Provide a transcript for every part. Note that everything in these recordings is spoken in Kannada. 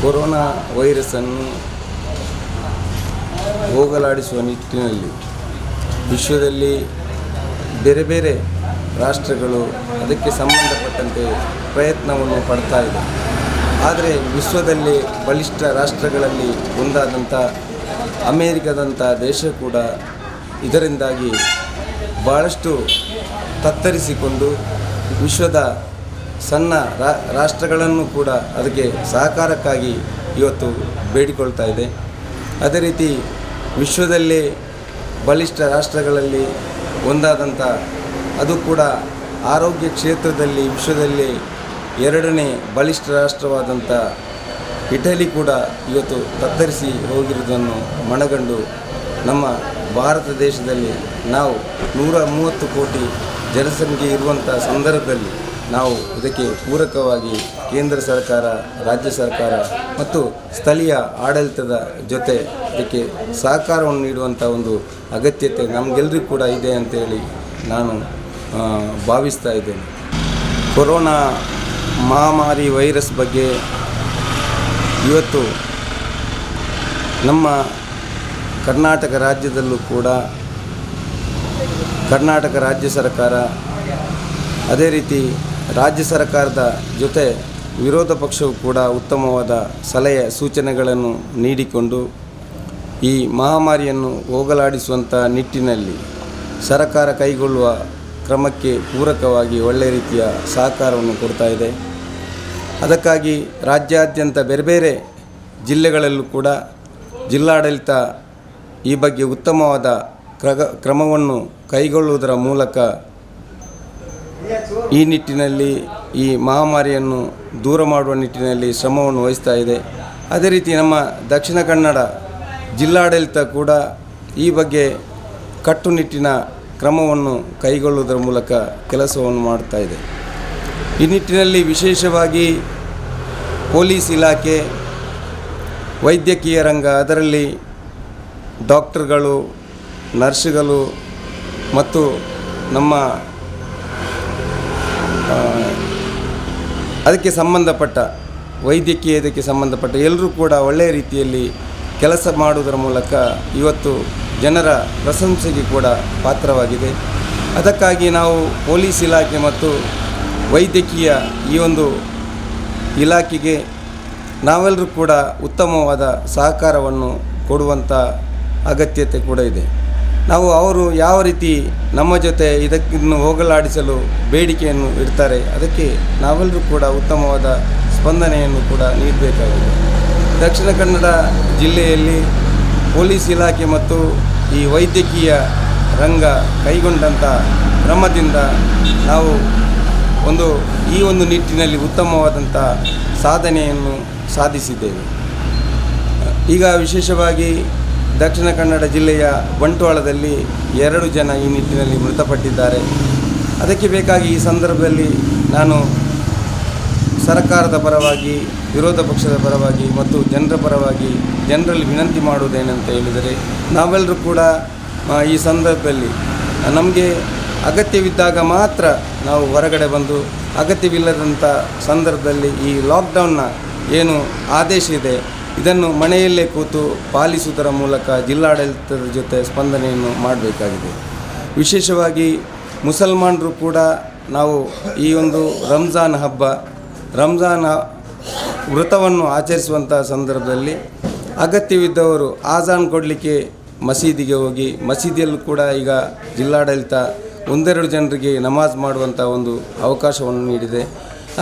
ಕೊರೋನಾ ವೈರಸ್ಸನ್ನು ಹೋಗಲಾಡಿಸುವ ನಿಟ್ಟಿನಲ್ಲಿ ವಿಶ್ವದಲ್ಲಿ ಬೇರೆ ಬೇರೆ ರಾಷ್ಟ್ರಗಳು ಅದಕ್ಕೆ ಸಂಬಂಧಪಟ್ಟಂತೆ ಪ್ರಯತ್ನವನ್ನು ಪಡ್ತಾ ಇದೆ. ಆದರೆ ವಿಶ್ವದಲ್ಲಿ ಬಲಿಷ್ಠ ರಾಷ್ಟ್ರಗಳಲ್ಲಿ ಒಂದಾದಂಥ ಅಮೇರಿಕದಂಥ ದೇಶ ಕೂಡ ಇದರಿಂದಾಗಿ ಭಾಳಷ್ಟು ತತ್ತರಿಸಿಕೊಂಡು ವಿಶ್ವದ ಸಣ್ಣ ರಾಷ್ಟ್ರಗಳನ್ನು ಕೂಡ ಅದಕ್ಕೆ ಸಹಕಾರಕ್ಕಾಗಿ ಇವತ್ತು ಬೇಡಿಕೊಳ್ತಾ ಇದೆ. ಅದೇ ರೀತಿ ವಿಶ್ವದಲ್ಲೇ ಬಲಿಷ್ಠ ರಾಷ್ಟ್ರಗಳಲ್ಲಿ ಒಂದಾದಂಥ ಅದು ಕೂಡ ಆರೋಗ್ಯ ಕ್ಷೇತ್ರದಲ್ಲಿ ವಿಶ್ವದಲ್ಲಿ ಎರಡನೇ ಬಲಿಷ್ಠ ರಾಷ್ಟ್ರವಾದಂಥ ಇಟಲಿ ಕೂಡ ಇವತ್ತು ತತ್ತರಿಸಿ ಹೋಗಿರುವುದನ್ನು ಮನಗಂಡು ನಮ್ಮ ಭಾರತ ದೇಶದಲ್ಲಿ ನಾವು 130 ಕೋಟಿ ಜನಸಂಖ್ಯೆ ಇರುವಂಥ ಸಂದರ್ಭದಲ್ಲಿ ನಾವು ಇದಕ್ಕೆ ಪೂರಕವಾಗಿ ಕೇಂದ್ರ ಸರ್ಕಾರ, ರಾಜ್ಯ ಸರ್ಕಾರ ಮತ್ತು ಸ್ಥಳೀಯ ಆಡಳಿತದ ಜೊತೆ ಇದಕ್ಕೆ ಸಹಕಾರವನ್ನು ನೀಡುವಂಥ ಒಂದು ಅಗತ್ಯತೆ ನಮಗೆಲ್ಲರಿಗೂ ಕೂಡ ಇದೆ ಅಂತೇಳಿ ನಾನು ಭಾವಿಸ್ತಾ ಇದ್ದೇನೆ. ಕೊರೋನಾ ಮಹಾಮಾರಿ ವೈರಸ್ ಬಗ್ಗೆ ಇವತ್ತು ನಮ್ಮ ಕರ್ನಾಟಕ ರಾಜ್ಯದಲ್ಲೂ ಕೂಡ ಕರ್ನಾಟಕ ರಾಜ್ಯ ಸರ್ಕಾರ ಅದೇ ರೀತಿ ರಾಜ್ಯ ಸರ್ಕಾರದ ಜೊತೆ ವಿರೋಧ ಪಕ್ಷವು ಕೂಡ ಉತ್ತಮವಾದ ಸಲಹೆ ಸೂಚನೆಗಳನ್ನು ನೀಡಿಕೊಂಡು ಈ ಮಹಾಮಾರಿಯನ್ನು ಹೋಗಲಾಡಿಸುವಂಥ ನಿಟ್ಟಿನಲ್ಲಿ ಸರ್ಕಾರ ಕೈಗೊಳ್ಳುವ ಕ್ರಮಕ್ಕೆ ಪೂರಕವಾಗಿ ಒಳ್ಳೆಯ ರೀತಿಯ ಸಹಕಾರವನ್ನು ಕೊಡ್ತಾ ಇದೆ. ಅದಕ್ಕಾಗಿ ರಾಜ್ಯಾದ್ಯಂತ ಬೇರೆ ಬೇರೆ ಜಿಲ್ಲೆಗಳಲ್ಲೂ ಕೂಡ ಜಿಲ್ಲಾಡಳಿತ ಈ ಬಗ್ಗೆ ಉತ್ತಮವಾದ ಕ್ರಮವನ್ನು ಕೈಗೊಳ್ಳುವುದರ ಮೂಲಕ ಈ ನಿಟ್ಟಿನಲ್ಲಿ ಈ ಮಹಾಮಾರಿಯನ್ನು ದೂರ ಮಾಡುವ ನಿಟ್ಟಿನಲ್ಲಿ ಶ್ರಮವನ್ನು ವಹಿಸ್ತಾ ಇದೆ. ಅದೇ ರೀತಿ ನಮ್ಮ ದಕ್ಷಿಣ ಕನ್ನಡ ಜಿಲ್ಲಾಡಳಿತ ಕೂಡ ಈ ಬಗ್ಗೆ ಕಟ್ಟುನಿಟ್ಟಿನ ಕ್ರಮವನ್ನು ಕೈಗೊಳ್ಳುವುದರ ಮೂಲಕ ಕೆಲಸವನ್ನು ಮಾಡ್ತಾ ಇದೆ. ಈ ನಿಟ್ಟಿನಲ್ಲಿ ವಿಶೇಷವಾಗಿ ಪೊಲೀಸ್ ಇಲಾಖೆ, ವೈದ್ಯಕೀಯ ರಂಗ, ಅದರಲ್ಲಿ ಡಾಕ್ಟರ್ಗಳು, ನರ್ಸ್ಗಳು ಮತ್ತು ನಮ್ಮ ಅದಕ್ಕೆ ಸಂಬಂಧಪಟ್ಟ ಇದಕ್ಕೆ ಸಂಬಂಧಪಟ್ಟ ಎಲ್ಲರೂ ಕೂಡ ಒಳ್ಳೆಯ ರೀತಿಯಲ್ಲಿ ಕೆಲಸ ಮಾಡುವುದರ ಮೂಲಕ ಇವತ್ತು ಜನರ ಪ್ರಶಂಸೆಗೆ ಕೂಡ ಪಾತ್ರವಾಗಿದೆ. ಅದಕ್ಕಾಗಿ ನಾವು ಪೊಲೀಸ್ ಇಲಾಖೆ ಮತ್ತು ವೈದ್ಯಕೀಯ ಈ ಒಂದು ಇಲಾಖೆಗೆ ನಾವೆಲ್ಲರೂ ಕೂಡ ಉತ್ತಮವಾದ ಸಹಕಾರವನ್ನು ಕೊಡುವಂಥ ಅಗತ್ಯತೆ ಕೂಡ ಇದೆ. ಅವರು ಯಾವ ರೀತಿ ನಮ್ಮ ಜೊತೆ ಇದನ್ನು ಹೋಗಲಾಡಿಸಲು ಬೇಡಿಕೆಯನ್ನು ಇಡ್ತಾರೆ, ಅದಕ್ಕೆ ನಾವೆಲ್ಲರೂ ಕೂಡ ಉತ್ತಮವಾದ ಸ್ಪಂದನೆಯನ್ನು ಕೂಡ ನೀಡಬೇಕಾಗಿದೆ. ದಕ್ಷಿಣ ಕನ್ನಡ ಜಿಲ್ಲೆಯಲ್ಲಿ ಪೊಲೀಸ್ ಇಲಾಖೆ ಮತ್ತು ಈ ವೈದ್ಯಕೀಯ ರಂಗ ಕೈಗೊಂಡಂಥ ಕ್ರಮದಿಂದ ನಾವು ಈ ಒಂದು ನಿಟ್ಟಿನಲ್ಲಿ ಉತ್ತಮವಾದಂಥ ಸಾಧನೆಯನ್ನು ಸಾಧಿಸಿದ್ದೇವೆ. ಈಗ ವಿಶೇಷವಾಗಿ ದಕ್ಷಿಣ ಕನ್ನಡ ಜಿಲ್ಲೆಯ ಬಂಟ್ವಾಳದಲ್ಲಿ 2 ಜನ ಈ ನಿಟ್ಟಿನಲ್ಲಿ ಮೃತಪಟ್ಟಿದ್ದಾರೆ. ಅದಕ್ಕೆ ಬೇಕಾಗಿ ಈ ಸಂದರ್ಭದಲ್ಲಿ ನಾನು ಸರ್ಕಾರದ ಪರವಾಗಿ, ವಿರೋಧ ಪಕ್ಷದ ಪರವಾಗಿ ಮತ್ತು ಜನರ ಪರವಾಗಿ ಜನರಲ್ಲಿ ವಿನಂತಿ ಮಾಡುವುದೇನಂತ ಹೇಳಿದರೆ, ನಾವೆಲ್ಲರೂ ಕೂಡ ಈ ಸಂದರ್ಭದಲ್ಲಿ ನಮಗೆ ಅಗತ್ಯವಿದ್ದಾಗ ಮಾತ್ರ ನಾವು ಹೊರಗಡೆ ಬಂದು, ಅಗತ್ಯವಿಲ್ಲದಂಥ ಸಂದರ್ಭದಲ್ಲಿ ಈ ಲಾಕ್ಡೌನ್ನ ಏನು ಆದೇಶ ಇದೆ ಇದನ್ನು ಮನೆಯಲ್ಲೇ ಕೂತು ಪಾಲಿಸುವುದರ ಮೂಲಕ ಜಿಲ್ಲಾಡಳಿತದ ಜೊತೆ ಸ್ಪಂದನೆಯನ್ನು ಮಾಡಬೇಕಾಗಿದೆ. ವಿಶೇಷವಾಗಿ ಮುಸಲ್ಮಾನರು ಕೂಡ ನಾವು ಈ ಒಂದು ರಂಜಾನ್ ವ್ರತವನ್ನು ಆಚರಿಸುವಂಥ ಸಂದರ್ಭದಲ್ಲಿ ಅಗತ್ಯವಿದ್ದವರು ಆಜಾನ್ ಕೊಡಲಿಕ್ಕೆ ಮಸೀದಿಗೆ ಹೋಗಿ, ಮಸೀದಿಯಲ್ಲೂ ಕೂಡ ಈಗ ಜಿಲ್ಲಾಡಳಿತ 1-2 ಜನರಿಗೆ ನಮಾಜ್ ಮಾಡುವಂಥ ಒಂದು ಅವಕಾಶವನ್ನು ನೀಡಿದೆ.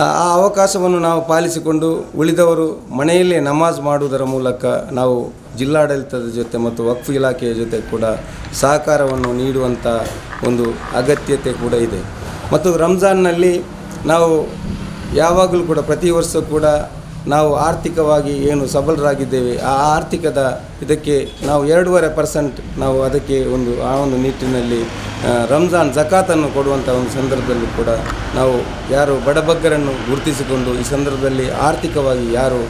ಆ ಅವಕಾಶವನ್ನು ನಾವು ಪಾಲಿಸಿಕೊಂಡು ಉಳಿದವರು ಮನೆಯಲ್ಲೇ ನಮಾಜ್ ಮಾಡುವುದರ ಮೂಲಕ ನಾವು ಜಿಲ್ಲಾಡಳಿತದ ಜೊತೆ ಮತ್ತು ವಕ್ಫ್ ಇಲಾಖೆಯ ಜೊತೆ ಕೂಡ ಸಹಕಾರವನ್ನು ನೀಡುವಂಥ ಒಂದು ಅಗತ್ಯತೆ ಕೂಡ ಇದೆ. ಮತ್ತು ರಂಜಾನ್ನಲ್ಲಿ ನಾವು ಯಾವಾಗಲೂ ಕೂಡ ಪ್ರತಿ ವರ್ಷ ಕೂಡ ನಾವು ಆರ್ಥಿಕವಾಗಿ ಏನು ಸಬಲರಾಗಿದ್ದೇವೆ, ಆ ಆರ್ಥಿಕದ ಇದಕ್ಕೆ ನಾವು 2.5% ನಾವು ಅದಕ್ಕೆ ಆ ಒಂದು ನಿಟ್ಟಿನಲ್ಲಿ ರಂಜಾನ್ ಜಕಾತನ್ನು ಕೊಡುವಂಥ ಒಂದು ಸಂದರ್ಭದಲ್ಲಿ ಕೂಡ ನಾವು ಯಾರು ಬಡಬಗ್ಗರನ್ನು ಗುರುತಿಸಿಕೊಂಡು ಈ ಸಂದರ್ಭದಲ್ಲಿ ಆರ್ಥಿಕವಾಗಿ ಯಾರು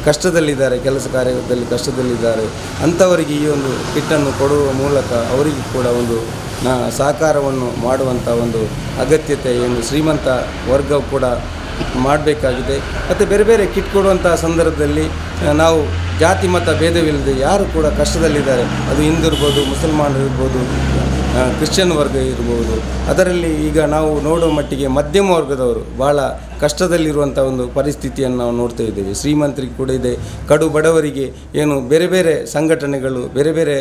ಕಷ್ಟದಲ್ಲಿದ್ದಾರೆ, ಕೆಲಸ ಕಾರ್ಯದಲ್ಲಿ ಕಷ್ಟದಲ್ಲಿದ್ದಾರೆ, ಅಂಥವರಿಗೆ ಈ ಒಂದು ಕಿಟ್ಟನ್ನು ಕೊಡುವ ಮೂಲಕ ಅವರಿಗೆ ಕೂಡ ಒಂದು ಸಹಕಾರವನ್ನು ಮಾಡುವಂಥ ಒಂದು ಅಗತ್ಯತೆ ಏನು ಶ್ರೀಮಂತ ವರ್ಗವು ಕೂಡ ಮಾಡಬೇಕಾಗಿದೆ. ಮತ್ತು ಬೇರೆ ಬೇರೆ ಕಿಟ್ ಕೊಡುವಂಥ ಸಂದರ್ಭದಲ್ಲಿ ನಾವು ಜಾತಿ ಮತ ಭೇದವಿಲ್ಲದೆ ಯಾರು ಕೂಡ ಕಷ್ಟದಲ್ಲಿದ್ದಾರೆ, ಅದು ಹಿಂದೂ ಇರ್ಬೋದು, ಮುಸಲ್ಮಾನರು ಇರ್ಬೋದು, ಕ್ರಿಶ್ಚಿಯನ್ ವರ್ಗ ಇರ್ಬೋದು, ಅದರಲ್ಲಿ ಈಗ ನಾವು ನೋಡೋ ಮಟ್ಟಿಗೆ ಮಧ್ಯಮ ವರ್ಗದವರು ಭಾಳ ಕಷ್ಟದಲ್ಲಿರುವಂಥ ಒಂದು ಪರಿಸ್ಥಿತಿಯನ್ನು ನಾವು ನೋಡ್ತಾ ಇದ್ದೇವೆ. ಶ್ರೀಮಂತರಿಗೆ ಕೂಡ ಇದೆ, ಕಡು ಬಡವರಿಗೆ ಏನು ಬೇರೆ ಬೇರೆ ಸಂಘಟನೆಗಳು, ಬೇರೆ ಬೇರೆ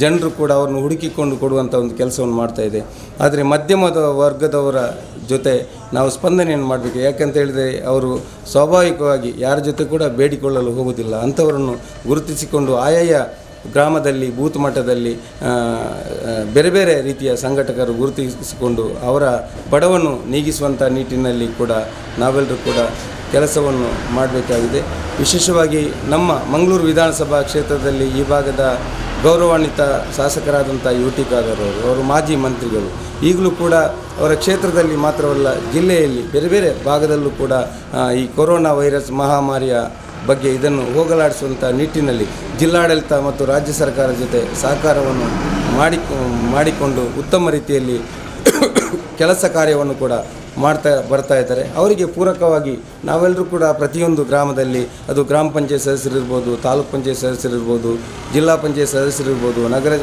ಜನರು ಕೂಡ ಅವ್ರನ್ನ ಹುಡುಕಿಕೊಂಡು ಕೊಡುವಂಥ ಒಂದು ಕೆಲಸವನ್ನು ಮಾಡ್ತಾ ಇದೆ. ಆದರೆ ಮಧ್ಯಮದ ವರ್ಗದವರ ಜೊತೆ ನಾವು ಸ್ಪಂದನೆಯನ್ನು ಮಾಡಬೇಕು. ಯಾಕಂತ ಹೇಳಿದರೆ ಅವರು ಸ್ವಾಭಾವಿಕವಾಗಿ ಯಾರ ಜೊತೆ ಕೂಡ ಬೇಡಿಕೊಳ್ಳಲು ಹೋಗುವುದಿಲ್ಲ. ಅಂಥವರನ್ನು ಗುರುತಿಸಿಕೊಂಡು ಆಯಾಯ ಗ್ರಾಮದಲ್ಲಿ ಬೂತ್ ಮಟ್ಟದಲ್ಲಿ ಬೇರೆ ಬೇರೆ ರೀತಿಯ ಸಂಘಟಕರು ಗುರುತಿಸಿಕೊಂಡು ಅವರ ಬಡವನ್ನು ನೀಗಿಸುವಂಥ ನಿಟ್ಟಿನಲ್ಲಿ ಕೂಡ ನಾವೆಲ್ಲರೂ ಕೂಡ ಕೆಲಸವನ್ನು ಮಾಡಬೇಕಾಗಿದೆ. ವಿಶೇಷವಾಗಿ ನಮ್ಮ ಮಂಗಳೂರು ವಿಧಾನಸಭಾ ಕ್ಷೇತ್ರದಲ್ಲಿ ಈ ಭಾಗದ ಗೌರವಾನ್ವಿತ ಶಾಸಕರಾದಂಥ ಯು ಟಿ ಖಾದರ್ ಅವರು ಮಾಜಿ ಮಂತ್ರಿಗಳು. ಈಗಲೂ ಕೂಡ ಅವರ ಕ್ಷೇತ್ರದಲ್ಲಿ ಮಾತ್ರವಲ್ಲ, ಜಿಲ್ಲೆಯಲ್ಲಿ ಬೇರೆ ಬೇರೆ ಭಾಗದಲ್ಲೂ ಕೂಡ ಈ ಕೊರೋನಾ ವೈರಸ್ ಮಹಾಮಾರಿಯ ಬಗ್ಗೆ ಇದನ್ನು ಹೋಗಲಾಡಿಸುವಂಥ ನಿಟ್ಟಿನಲ್ಲಿ ಜಿಲ್ಲಾಡಳಿತ ಮತ್ತು ರಾಜ್ಯ ಸರ್ಕಾರದ ಜೊತೆ ಸಹಕಾರವನ್ನು ಮಾಡಿಕೊಂಡು ಉತ್ತಮ ರೀತಿಯಲ್ಲಿ ಕೆಲಸ ಕಾರ್ಯವನ್ನು ಕೂಡ ಬರ್ತಾ ಇದ್ದಾರೆ. ಅವರಿಗೆ ಪೂರಕವಾಗಿ ನಾವೆಲ್ಲರೂ ಕೂಡ ಪ್ರತಿಯೊಂದು ಗ್ರಾಮದಲ್ಲಿ, ಅದು ಗ್ರಾಮ ಪಂಚಾಯತ್ ಸದಸ್ಯರಿರ್ಬೋದು, ತಾಲೂಕು ಪಂಚಾಯತ್ ಸದಸ್ಯರಿರ್ಬೋದು, ಜಿಲ್ಲಾ ಪಂಚಾಯತ್ ಸದಸ್ಯರಿರ್ಬೋದು, ನಗರ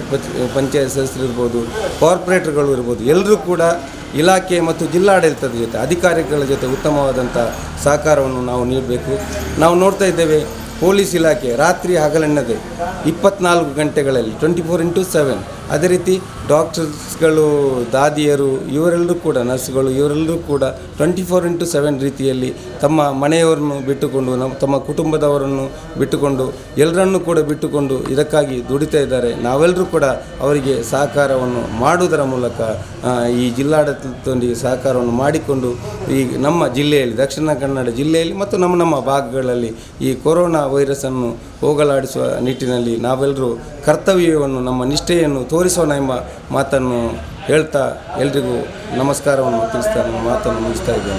ಪಂಚಾಯತ್ ಸದಸ್ಯರಿರ್ಬೋದು, ಕಾರ್ಪೊರೇಟರ್ಗಳು ಇರ್ಬೋದು, ಎಲ್ಲರೂ ಕೂಡ ಇಲಾಖೆ ಮತ್ತು ಜಿಲ್ಲಾಡಳಿತದ ಜೊತೆ, ಅಧಿಕಾರಿಗಳ ಜೊತೆ ಉತ್ತಮವಾದಂಥ ಸಹಕಾರವನ್ನು ನಾವು ನೀಡಬೇಕು. ನಾವು ನೋಡ್ತಾ ಇದ್ದೇವೆ, ಪೊಲೀಸ್ ಇಲಾಖೆ ರಾತ್ರಿ ಹಗಲೆನ್ನದೆ 24 ಗಂಟೆಗಳಲ್ಲಿ 24/7, ಅದೇ ರೀತಿ ಡಾಕ್ಟರ್ಸ್ಗಳು, ದಾದಿಯರು, ಇವರೆಲ್ಲರೂ ಕೂಡ ನರ್ಸ್ಗಳು, ಇವರೆಲ್ಲರೂ ಕೂಡ 24/7 ರೀತಿಯಲ್ಲಿ ತಮ್ಮ ಮನೆಯವರನ್ನು ಬಿಟ್ಟುಕೊಂಡು, ತಮ್ಮ ಕುಟುಂಬದವರನ್ನು ಬಿಟ್ಟುಕೊಂಡು, ಎಲ್ಲರನ್ನೂ ಕೂಡ ಬಿಟ್ಟುಕೊಂಡು ಇದಕ್ಕಾಗಿ ದುಡಿತಾ ಇದ್ದಾರೆ. ನಾವೆಲ್ಲರೂ ಕೂಡ ಅವರಿಗೆ ಸಹಕಾರವನ್ನು ಮಾಡುವುದರ ಮೂಲಕ ಈ ಜಿಲ್ಲಾಡಳಿತದೊಂದಿಗೆ ಸಹಕಾರವನ್ನು ಮಾಡಿಕೊಂಡು ಈ ನಮ್ಮ ಜಿಲ್ಲೆಯಲ್ಲಿ, ದಕ್ಷಿಣ ಕನ್ನಡ ಜಿಲ್ಲೆಯಲ್ಲಿ ಮತ್ತು ನಮ್ಮ ಭಾಗಗಳಲ್ಲಿ ಈ ಕೊರೋನಾ ವೈರಸನ್ನು ಹೋಗಲಾಡಿಸುವ ನಿಟ್ಟಿನಲ್ಲಿ ನಾವೆಲ್ಲರೂ ಕರ್ತವ್ಯವನ್ನು, ನಮ್ಮ ನಿಷ್ಠೆಯನ್ನು ತೋರಿಸೋಣ ಎಂಬ ಮಾತನ್ನು ಹೇಳ್ತಾ ಎಲ್ರಿಗೂ ನಮಸ್ಕಾರವನ್ನು ತಿಳಿಸ್ತಾ ಮಾತನ್ನು ಮುಗಿಸ್ತಾ ಇದ್ದೇನೆ.